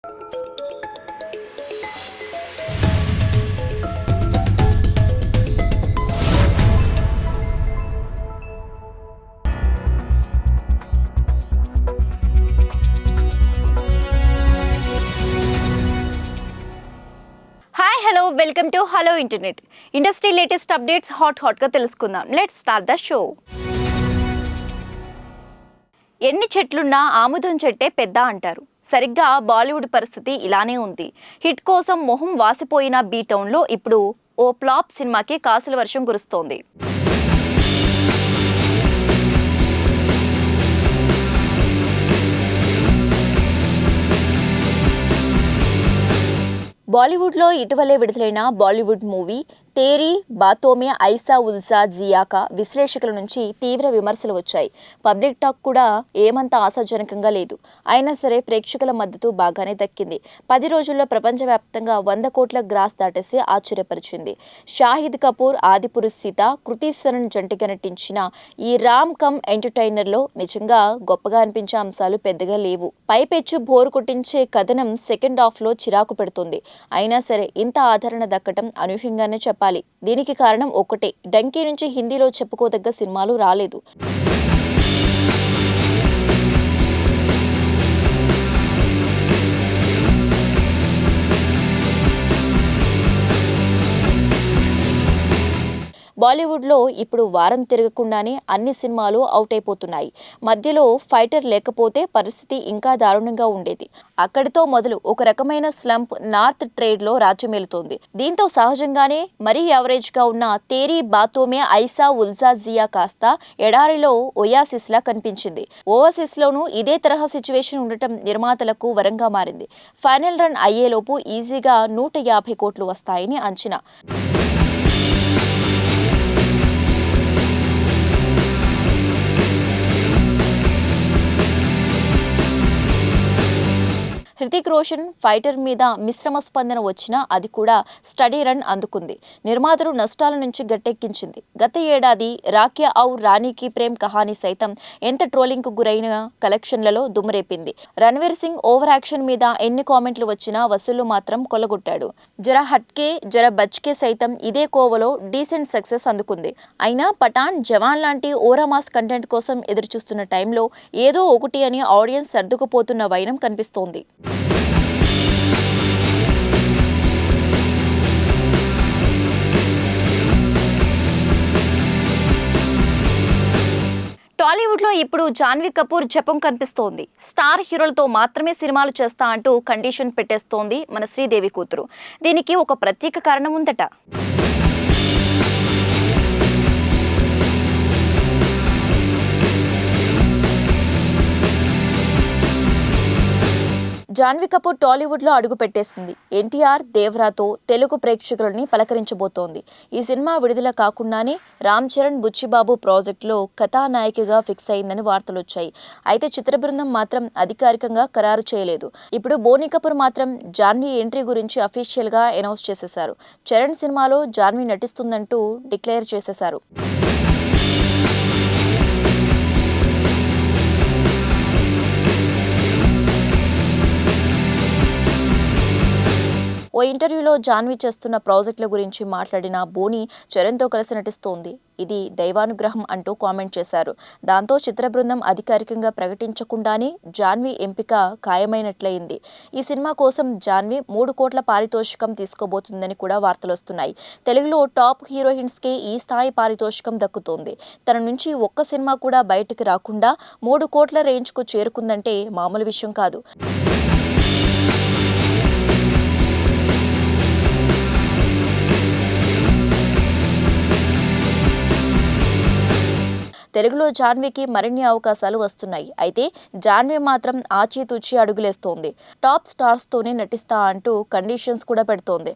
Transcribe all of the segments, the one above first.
Hi hello welcome to hello internet. Industry latest updates హాట్గా తెలుసుకుందాం. Let's start the show. ఎన్ని చెట్లున్నా ఆముదం చెట్టే పెద్ద అంటారు. సరిగ్గా బాలీవుడ్ పరిస్థితి ఇలానే ఉంది. హిట్ కోసం మొహం వాసిపోయిన బీ టౌన్లో ఇప్పుడు ఓ ఫ్లాప్ సినిమాకి కాసుల వర్షం కురుస్తోంది. బాలీవుడ్లో ఇటీవలే విడుదలైన బాలీవుడ్ మూవీ తేరీ బాతోమే ఐసా ఉల్సా జియాకా విశ్లేషకుల నుంచి తీవ్ర విమర్శలు వచ్చాయి. పబ్లిక్ టాక్ కూడా ఏమంత ఆశాజనకంగా లేదు. అయినా సరే ప్రేక్షకుల మద్దతు బాగానే దక్కింది. 10 రోజుల్లో ప్రపంచవ్యాప్తంగా 100 కోట్ల గ్రాస్ దాటేసి ఆశ్చర్యపరిచింది. షాహిద్ కపూర్, ఆదిపురుష్ సీత, కృతి సనన్ జంటగా నటించిన ఈ రామ్ కమ్ ఎంటర్టైనర్లో నిజంగా గొప్పగా అనిపించే అంశాలు పెద్దగా లేవు. పైపెచ్చు బోరు కొట్టించే కథనం సెకండ్ హాఫ్లో చిరాకు పెడుతుంది. అయినా సరే ఇంత ఆదరణ దక్కడం అనూహ్యంగానే చెప్పాలి. దీనికి కారణం ఒక్కటే, డంకీ నుంచి హిందీలో చెప్పుకోదగ్గ సినిమాలు రాలేదు. బాలీవుడ్లో ఇప్పుడు వారం తిరగకుండానే అన్ని సినిమాలు అవుట్ అయిపోతున్నాయి. మధ్యలో ఫైటర్ లేకపోతే పరిస్థితి ఇంకా దారుణంగా ఉండేది. అక్కడితో మొదలు ఒక రకమైన స్లంప్ నార్త్ ట్రేడ్లో రాజ్యమేలుతోంది. దీంతో సహజంగానే మరీ యావరేజ్గా ఉన్న తేరీ బాతోమే ఐసా ఉల్జా జియా కాస్త ఎడారిలో ఒయాసిస్లా కనిపించింది. ఓవర్సీస్లోనూ ఇదే తరహా సిచ్యువేషన్ ఉండటం నిర్మాతలకు వరంగా మారింది. ఫైనల్ రన్ అయ్యేలోపు ఈజీగా 150 కోట్లు వస్తాయని అంచనా. హృతిక్ రోషన్ ఫైటర్ మీద మిశ్రమ స్పందన వచ్చినా అది కూడా స్టడీ రన్ అందుకుంది. నిర్మాతలు నష్టాల నుంచి గట్టెక్కించింది. గత ఏడాది రాఖ్యా ఔర్ రాణి కీ ప్రేమ్ కహానీ సైతం ఎంత ట్రోలింగ్కు గురైన కలెక్షన్లలో దుమ్మురేపింది. రణ్వీర్ సింగ్ ఓవర్ యాక్షన్ మీద ఎన్ని కామెంట్లు వచ్చినా వసూళ్లు మాత్రం కొల్లగొట్టాడు. జరా హట్కే జరా బచ్కే సైతం ఇదే కోవలో డీసెంట్ సక్సెస్ అందుకుంది. అయినా పఠాన్, జవాన్ లాంటి ఓరామాస్ కంటెంట్ కోసం ఎదురుచూస్తున్న టైంలో ఏదో ఒకటి అని ఆడియన్స్ సర్దుకుపోతున్న వైనం కనిపిస్తోంది. టాలీవుడ్లో ఇప్పుడు జాన్వీ కపూర్ జపం కనిపిస్తోంది. స్టార్ హీరోలతో మాత్రమే సినిమాలు చేస్తా అంటూ కండిషన్ పెట్టేస్తోంది మన శ్రీదేవి కూతురు. దీనికి ఒక ప్రత్యేక కారణం ఉందట. జాన్వీ కపూర్ టాలీవుడ్లో అడుగు పెట్టేసింది. ఎన్టీఆర్, దేవరాతో తెలుగు ప్రేక్షకులని పలకరించబోతోంది. ఈ సినిమా విడుదల కాకుండానే రామ్ చరణ్, బుచ్చిబాబు ప్రాజెక్టులో కథానాయికగా ఫిక్స్ అయిందని వార్తలొచ్చాయి. అయితే చిత్ర బృందం మాత్రం అధికారికంగా ఖరారు చేయలేదు. ఇప్పుడు బోనీ కపూర్ మాత్రం జాన్వీ ఎంట్రీ గురించి అఫీషియల్గా అనౌన్స్ చేసేశారు. చరణ్ సినిమాలో జాన్వీ నటిస్తుందంటూ డిక్లేర్ చేసేశారు. ఓ ఇంటర్వ్యూలో జాన్వీ చేస్తున్న ప్రాజెక్టుల గురించి మాట్లాడిన బోనీ చరణ్తో కలిసి నటిస్తోంది. ఇది దైవానుగ్రహం అంటూ కామెంట్ చేశారు. దాంతో చిత్ర బృందం అధికారికంగా ప్రకటించకుండానే జాన్వీ ఎంపిక ఖాయమైనట్లయింది. ఈ సినిమా కోసం జాన్వీ 3 కోట్ల పారితోషికం తీసుకోబోతుందని కూడా వార్తలొస్తున్నాయి. తెలుగులో టాప్ హీరోయిన్స్కే ఈ స్థాయి పారితోషికం దక్కుతోంది. తన నుంచి ఒక్క సినిమా కూడా బయటకు రాకుండా 3 కోట్ల రేంజ్కు చేరుకుందంటే మామూలు విషయం కాదు. తెలుగులో జాన్వీకి మరిన్ని అవకాశాలు వస్తున్నాయి. అయితే జాన్వీ మాత్రం ఆచితూచి అడుగులేస్తోంది. టాప్ స్టార్స్తోనే నటిస్తా అంటూ కండిషన్స్ కూడా పెడుతోంది.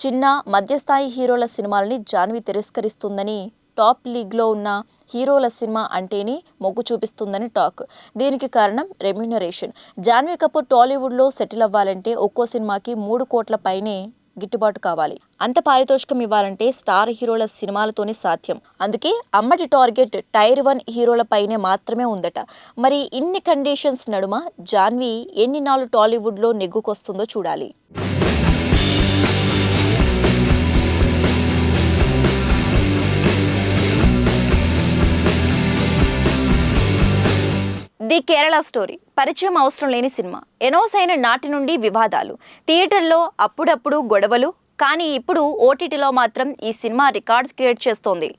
చిన్న, మధ్యస్థాయి హీరోల సినిమాలని జాన్వీ తిరస్కరిస్తుందని, టాప్ లీగ్లో ఉన్న హీరోల సినిమా అంటేనే మొగ్గు చూపిస్తుందని టాక్. దీనికి కారణం రెమ్యూనరేషన్. జాన్వీ కపూర్ టాలీవుడ్లో సెటిల్ అవ్వాలంటే ఒక్కో సినిమాకి 3 కోట్ల పైనే గిట్టుబాటు కావాలి. అంత పారితోషికం ఇవ్వాలంటే స్టార్ హీరోల సినిమాలతోనే సాధ్యం. అందుకే అమ్మటి టార్గెట్ టైర్ 1 హీరోలపైనే మాత్రమే ఉందట. మరి ఇన్ని కండిషన్స్ నడుమ జాన్వి ఎన్ని నాళ్ళు టాలీవుడ్లో నెగ్గుకొస్తుందో చూడాలి. ది కేరళ స్టోరీ పరిచయం అవసరం లేని సినిమా. ఎనౌన్స్ అయిన నాటి నుండి వివాదాలు, థియేటర్లో అప్పుడప్పుడు గొడవలు. కానీ ఇప్పుడు ఓటీటీలో మాత్రం ఈ సినిమా రికార్డ్స్ క్రియేట్ చేస్తోంది.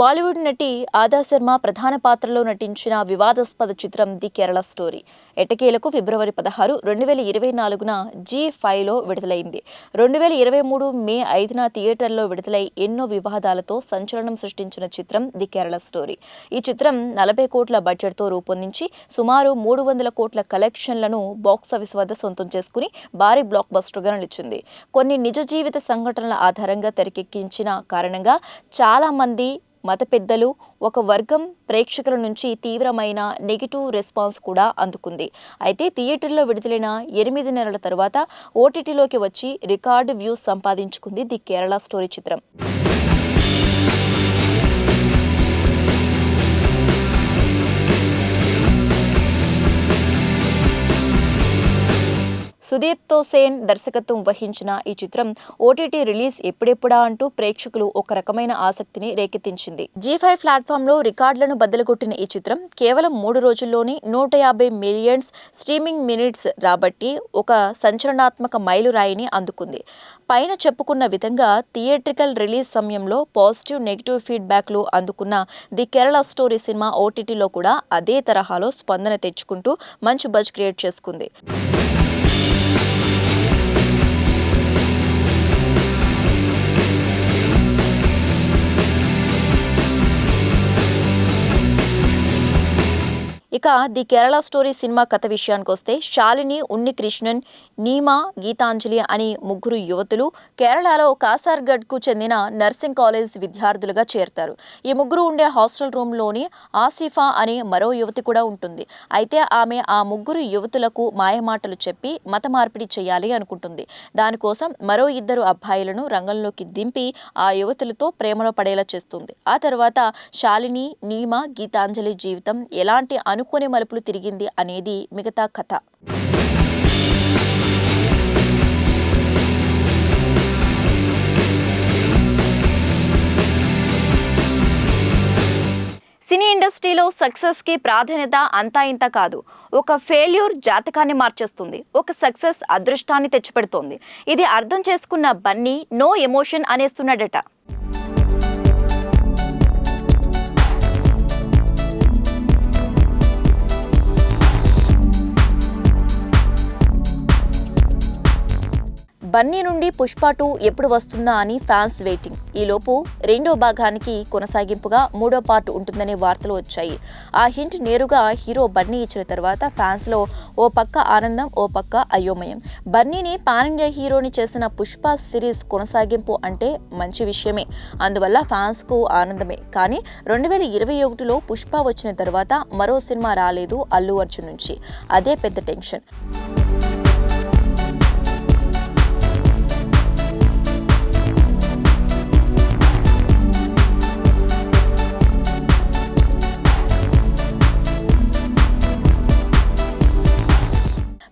బాలీవుడ్ నటి ఆదా శర్మ ప్రధాన పాత్రలో నటించిన వివాదాస్పద చిత్రం ది కేరళ స్టోరీ ఎట్టకేలకు ఫిబ్రవరి 16, 2024న G5లో విడుదలైంది. 2023 మే 5న థియేటర్లో విడుదలై ఎన్నో వివాదాలతో సంచలనం సృష్టించిన చిత్రం ది కేరళ స్టోరీ. ఈ చిత్రం 40 కోట్ల బడ్జెట్తో రూపొందించి సుమారు 300 కోట్ల కలెక్షన్లను బాక్సాఫీస్ వద్ద సొంతం చేసుకుని భారీ బ్లాక్ బస్టర్గా నిలిచింది. కొన్ని నిజ జీవిత సంఘటనల ఆధారంగా తెరకెక్కించిన కారణంగా చాలా మంది మత పెద్దలు, ఒక వర్గం ప్రేక్షకుల నుంచి తీవ్రమైన నెగిటివ్ రెస్పాన్స్ కూడా అందుకుంది. అయితే థియేటర్లో విడుదలైన 8 నెలల తర్వాత ఓటీటీలోకి వచ్చి రికార్డు వ్యూస్ సంపాదించుకుంది ది కేరళ స్టోరీ చిత్రం. సుదీప్ సేన్ దర్శకత్వం వహించిన ఈ చిత్రం ఓటీటీ రిలీజ్ ఎప్పుడెప్పుడా అంటూ ప్రేక్షకులు ఒక రకమైన ఆసక్తిని రేకెత్తించింది. G5 ప్లాట్ఫామ్లో రికార్డులను బద్దలుకొట్టిన ఈ చిత్రం కేవలం 3 రోజుల్లోనే 150 మిలియన్స్ స్ట్రీమింగ్ మినిట్స్ రాబట్టి ఒక సంచలనాత్మక మైలురాయిని అందుకుంది. పైన చెప్పుకున్న విధంగా థియేట్రికల్ రిలీజ్ సమయంలో పాజిటివ్, నెగిటివ్ ఫీడ్బ్యాక్లు అందుకున్న ది కేరళ స్టోరీ సినిమా ఓటీటీలో కూడా అదే తరహాలో స్పందన తెచ్చుకుంటూ మంచి బజ్ క్రియేట్ చేసుకుంది. ఇక ది కేరళ స్టోరీ సినిమా కథ విషయానికి వస్తే శాలిని, ఉన్నికృష్ణన్, నీమా, గీతాంజలి అని ముగ్గురు యువతులు కేరళలో కాసార్గఢ్కు చెందిన నర్సింగ్ కాలేజ్ విద్యార్థులుగా చేరతారు. ఈ ముగ్గురు ఉండే హాస్టల్ రూమ్లోని ఆసిఫా అనే మరో యువతి కూడా ఉంటుంది. అయితే ఆమె ఆ ముగ్గురు యువతులకు మాయమాటలు చెప్పి మత మార్పిడి చేయాలి అనుకుంటుంది. దానికోసం మరో 2 అబ్బాయిలను రంగంలోకి దింపి ఆ యువతులతో ప్రేమలో పడేలా చేస్తుంది. ఆ తర్వాత శాలిని, నీమా, గీతాంజలి జీవితం ఎలాంటి అనుకోని మలుపులు తిరిగింది అనేది మిగతా కథ. సినీ ఇండస్ట్రీలో సక్సెస్ కి ప్రాధాన్యత అంతా ఇంత కాదు. ఒక ఫెయిల్యూర్ జాతకాన్ని మార్చేస్తుంది, ఒక సక్సెస్ అదృష్టాన్ని తెచ్చిపెడుతోంది. ఇది అర్థం చేసుకున్న బన్నీ నో ఎమోషన్ అనేస్తున్నాడట. బన్నీ నుండి పుష్ప 2 ఎప్పుడు వస్తుందా అని ఫ్యాన్స్ వెయిటింగ్. ఈలోపు 2వ భాగానికి కొనసాగింపుగా 3వ పార్ట్ ఉంటుందనే వార్తలు వచ్చాయి. ఆ హింట్ నేరుగా హీరో బన్నీ ఇచ్చిన తర్వాత ఫ్యాన్స్లో ఓ పక్క ఆనందం, ఓ పక్క అయోమయం. బన్నీని పాన్ ఇండియా హీరోని చేసిన పుష్ప సిరీస్ కొనసాగింపు అంటే మంచి విషయమే, అందువల్ల ఫ్యాన్స్కు ఆనందమే. కానీ 2021లో పుష్ప వచ్చిన తర్వాత మరో సినిమా రాలేదు అల్లు అర్జున్ నుంచి. అదే పెద్ద టెన్షన్.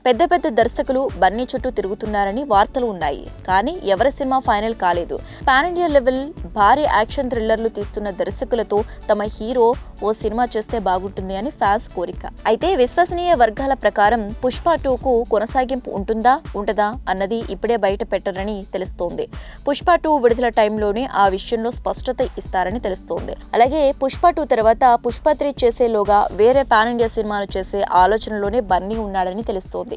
పెద్ద పెద్ద దర్శకులు బన్నీ చుట్టూ తిరుగుతున్నారని వార్తలు ఉన్నాయి. కానీ ఎవరి సినిమా ఫైనల్ కాలేదు. పాన్ ఇండియా లెవెల్ భారీ యాక్షన్ థ్రిల్లర్లు తీస్తున్న దర్శకులతో తమ హీరో ఓ సినిమా చేస్తే బాగుంటుంది అని ఫ్యాన్స్ కోరిక. అయితే విశ్వసనీయ వర్గాల ప్రకారం పుష్ప 2కు కొనసాగింపు ఉండదా అన్నది ఇప్పుడే బయట పెట్టరని తెలుస్తోంది. పుష్ప 2 విడుదల టైంలోనే ఆ విషయంలో స్పష్టత ఇస్తారని తెలుస్తోంది. అలాగే పుష్ప 2 తర్వాత పుష్ప 3 చేసేలోగా వేరే పాన్ ఇండియా సినిమాను చేసే ఆలోచనలోనే బన్నీ ఉన్నాడని తెలుస్తోంది. ఈ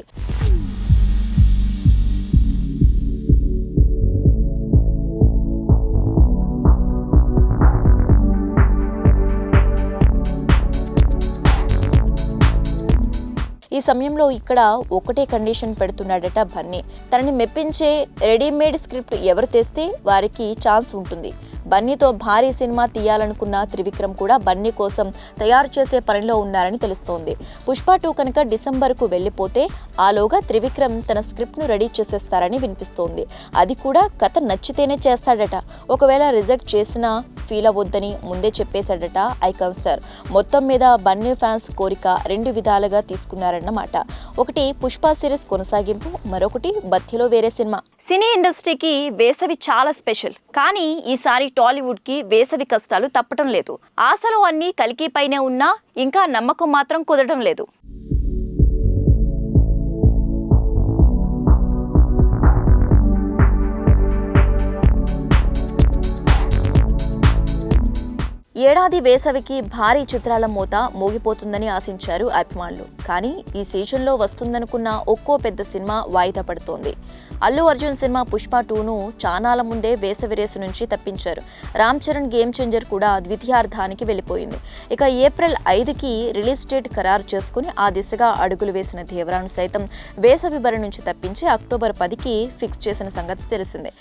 సమయంలో ఇక్కడ ఒకటే కండిషన్ పెడుతున్నాడట బన్నీ. తనని మెప్పించే రెడీమేడ్ స్క్రిప్ట్ ఎవరు తెస్తే వారికి ఛాన్స్ ఉంటుంది. బన్నీతో భారీ సినిమా తీయాలనుకున్న త్రివిక్రమ్ కూడా బన్నీ కోసం తయారు చేసే పనిలో ఉన్నారని తెలుస్తోంది. పుష్ప 2 కనుక డిసెంబర్కు వెళ్లిపోతే ఆలోగా త్రివిక్రమ్ తన స్క్రిప్ట్ను రెడీ చేసేస్తారని వినిపిస్తోంది. అది కూడా కథ నచ్చితేనే చేస్తాడట. ఒకవేళ రిజెక్ట్ చేసినా ఫీల్ అవ్వొద్దని ముందే చెప్పేశాడట ఐకాన్ స్టార్. మొత్తం మీద బన్నీ ఫ్యాన్స్ కోరిక 2 విధాలుగా తీసుకున్నారన్నమాట. ఒకటి పుష్ప సిరీస్ కొనసాగింపు, మరొకటి మధ్యలో వేరే సినిమా. సినీ ఇండస్ట్రీకి వేసవి చాలా స్పెషల్. కానీ ఈసారి టాలీవుడ్కి వేసవి కష్టాలు తప్పటం లేదు. ఆశలు అన్నీ కల్కి పైనే ఉన్నా ఇంకా నమ్మకం మాత్రం కుదరడం లేదు. ఏడాది వేసవికి భారీ చిత్రాల మోత మోగిపోతుందని ఆశించారు అభిమానులు. కానీ ఈ సీజన్లో వస్తుందనుకున్న ఒక్కో పెద్ద సినిమా వాయిదా పడుతోంది. అల్లు అర్జున్ సినిమా పుష్ప 2ను చానాల ముందే వేసవి రేసు నుంచి తప్పించారు. రామ్ చరణ్ గేమ్ చేంజర్ కూడా ద్వితీయార్థానికి వెళ్లిపోయింది. ఇక ఏప్రిల్ 5కి రిలీజ్ డేట్ ఖరారు చేసుకుని ఆ దిశగా అడుగులు వేసిన దేవరాను సైతం వేసవి బరి నుంచి తప్పించి అక్టోబర్ 10కి ఫిక్స్ చేసిన సంగతి తెలిసిందే.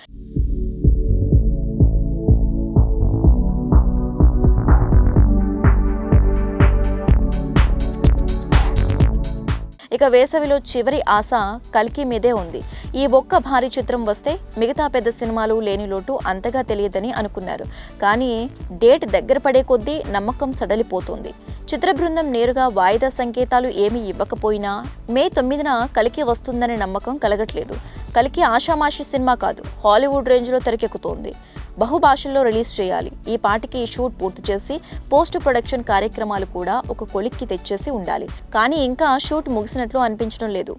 ఇక వేసవిలో చివరి ఆశ కల్కి మీదే ఉంది. ఈ ఒక్క భారీ చిత్రం వస్తే మిగతా పెద్ద సినిమాలు లేని లోటు అంతగా తెలియదని అనుకున్నారు. కానీ డేట్ దగ్గర పడే కొద్దీ నమ్మకం సడలిపోతుంది. చిత్ర బృందం నేరుగా వాయిదా సంకేతాలు ఏమీ ఇవ్వకపోయినా మే 9న కల్కి వస్తుందనే నమ్మకం కలగట్లేదు. కల్కి ఆషామాషి సినిమా కాదు, హాలీవుడ్ రేంజ్లో తెరకెక్కుతోంది. బహుభాషల్లో రిలీజ్ చేయాలి. ఈ పాటికి షూట్ పూర్తి చేసి పోస్ట్ ప్రొడక్షన్ కార్యక్రమాలు కూడా ఒక కొలిక్కి తెచ్చేసి ఉండాలి. కానీ ఇంకా షూట్ ముగిసినట్లు అనిపించడం లేదు.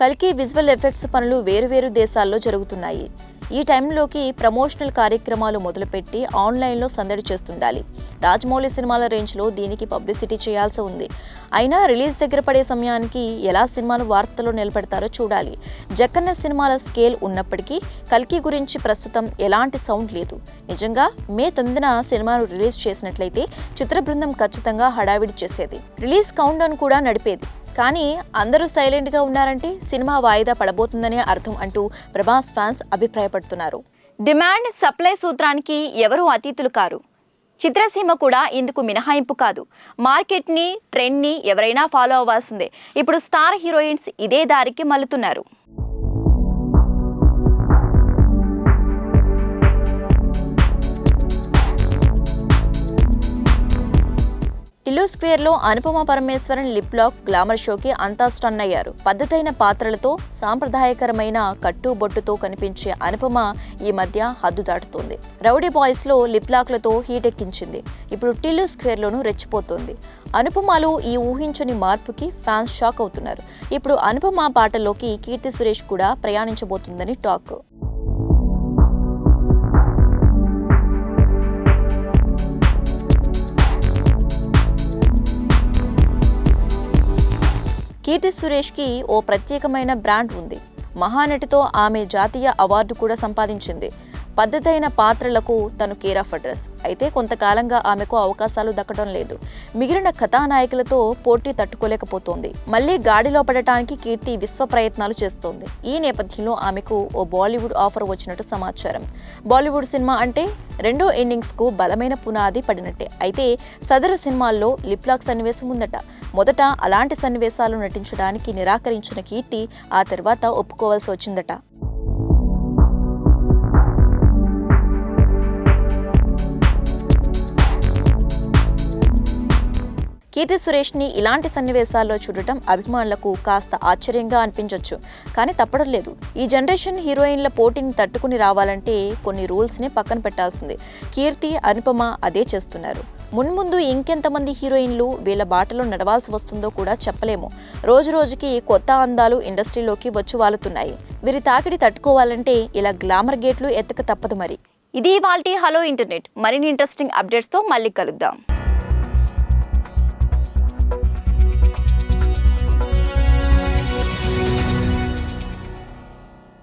కల్కి విజువల్ ఎఫెక్ట్స్ పనులు వేరువేరు దేశాల్లో జరుగుతున్నాయి. ఈ టైంలోకి ప్రమోషనల్ కార్యక్రమాలు మొదలుపెట్టి ఆన్లైన్లో సందడి చేస్తుండాలి. రాజమౌళి సినిమాల రేంజ్లో దీనికి పబ్లిసిటీ చేయాల్సి ఉంది. అయినా రిలీజ్ దగ్గర పడే సమయానికి ఎలా సినిమాను వార్తల్లో నిలబెడతారో చూడాలి. జక్కన్న సినిమాల స్కేల్ ఉన్నప్పటికీ కల్కి గురించి ప్రస్తుతం ఎలాంటి సౌండ్ లేదు. నిజంగా మే 9న సినిమాను రిలీజ్ చేసినట్లయితే చిత్ర బృందం ఖచ్చితంగా హడావిడి చేసేది. రిలీజ్ కౌంట్ డౌన్ కూడా నడిపేది. కానీ అందరూ సైలెంట్గా ఉన్నారంటే సినిమా వాయిదా పడబోతుందనే అర్థం అంటూ ప్రభాస్ ఫ్యాన్స్ అభిప్రాయపడుతున్నారు. డిమాండ్ సప్లై సూత్రానికి ఎవరూ అతీతులు కారు. చిత్రసీమ కూడా ఇందుకు మినహాయింపు కాదు. మార్కెట్ని, ట్రెండ్ని ఎవరైనా ఫాలో అవ్వాల్సిందే. ఇప్పుడు స్టార్ హీరోయిన్స్ ఇదే దారికి మల్లుతున్నారు. టిల్లు స్క్వేర్లో Anupama Parameswaran lip lock glamour షోకి అంతా స్టన్ అయ్యారు. పద్ధతైన పాత్రలతో సాంప్రదాయకరమైన కట్టుబొట్టుతో కనిపించే అనుపమ ఈ మధ్య హద్దు దాటుతోంది. రౌడీ బాయ్స్లో లిప్ లాక్లతో హీట్ ఎక్కించింది. ఇప్పుడు టిల్లు స్క్వేర్లోనూ రెచ్చిపోతోంది. అనుపమలో ఈ ఊహించని మార్పుకి ఫ్యాన్స్ షాక్ అవుతున్నారు. ఇప్పుడు అనుపమ పాటల్లోకి కీర్తి సురేష్ కూడా ప్రయాణించబోతుందని టాక్. కీర్తి సురేష్కి ఓ ప్రత్యేకమైన బ్రాండ్ ఉంది. మహానటితో ఆమె జాతీయ అవార్డు కూడా సంపాదించింది. పద్ధతైన పాత్రలకు తను కేర్ ఆఫ్ అడ్రస్. అయితే కొంతకాలంగా ఆమెకు అవకాశాలు దక్కడం లేదు. మిగిలిన కథానాయకులతో పోటీ తట్టుకోలేకపోతోంది. మళ్లీ గాడిలో పడటానికి కీర్తి విశ్వ ప్రయత్నాలు చేస్తోంది. ఈ నేపథ్యంలో ఆమెకు ఓ బాలీవుడ్ ఆఫర్ వచ్చినట్టు సమాచారం. బాలీవుడ్ సినిమా అంటే రెండో ఇన్నింగ్స్కు బలమైన పునాది పడినట్టే. అయితే సదరు సినిమాల్లో లిప్లాక్ సన్నివేశం ఉందట. మొదట అలాంటి సన్నివేశాలు నటించడానికి నిరాకరించిన కీర్తి ఆ తర్వాత ఒప్పుకోవాల్సి వచ్చిందట. కీర్తి సురేష్ని ఇలాంటి సన్నివేశాల్లో చూడటం అభిమానులకు కాస్త ఆశ్చర్యంగా అనిపించవచ్చు. కానీ తప్పడం లేదు. ఈ జనరేషన్ హీరోయిన్ల పోటీని తట్టుకుని రావాలంటే కొన్ని రూల్స్ని పక్కన పెట్టాల్సింది. కీర్తి, అనుపమ అదే చేస్తున్నారు. మున్ముందు ఇంకెంతమంది హీరోయిన్లు వీళ్ళ బాటలో నడవాల్సి వస్తుందో కూడా చెప్పలేము. రోజు రోజుకి కొత్త అందాలు ఇండస్ట్రీలోకి వచ్చి వాలుతున్నాయి. వీరి తాకిడి తట్టుకోవాలంటే ఇలా గ్లామర్ గేట్లు ఎత్తక తప్పదు మరి. ఇది ఇవాల్టి హలో ఇంటర్నెట్. మరిన్ని ఇంట్రెస్టింగ్ అప్డేట్స్తో మళ్ళీ కలుద్దాం.